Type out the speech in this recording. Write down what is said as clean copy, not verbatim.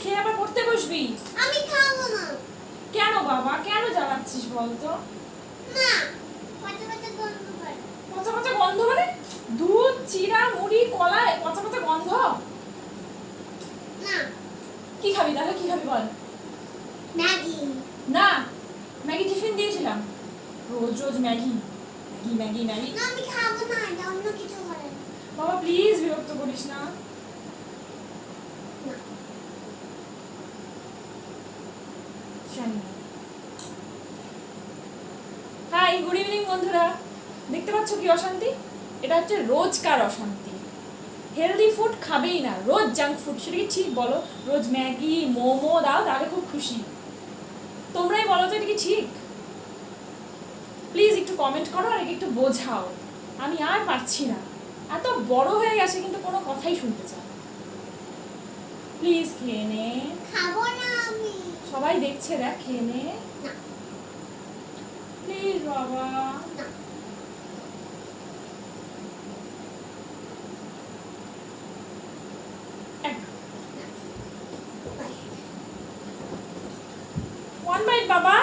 খেয়ে আবার পড়তে বসবি। আমি খাবো না। কেন বাবা, কেন জ্বালাচ্ছিস বলতো? না, পচা পচা গন্ধ করে। পচা পচা গন্ধ মানে? দুধ, চিড়া, মুড়ি, কলা, পচা পচা গন্ধ? না। কি খাবি তাহলে, কি খাবি বল? ম্যাগি। না, ম্যাগি টিফিন দিয়েছিলাম। রোজ রোজ ম্যাগি ম্যাগি ম্যাগি ম্যাগি। না, আমি খাবো না, এটা অন্য কিছু করে। বাবা প্লিজ বিরক্ত করিস না। না। হাই, গুড ইভিনিং বন্ধুরা। দেখতে পাচ্ছ কি অশান্তি? এটা হচ্ছে রোজকার অশান্তি। হেলদি ফুড খাবেই না, রোজ জাঙ্ক ফুড। সেটা কি ঠিক বলো? রোজ ম্যাগি মোমো দাও তাহলে খুব খুশি। তোমরাই বলো তো এটা কি ঠিক? প্লিজ একটু কমেন্ট করো আর একটু বোঝাও। আমি আর পারছি না, এত বড় হয়ে গেছে কিন্তু কোনো কথাই শুনতে চায় না। প্লিজ খেয়ে নে। খাবো না আমি। সবাই দেখছে, দেখ খেয়ে নে না। প্লিজ বাবা। না। ওয়ান বাইট বাবা।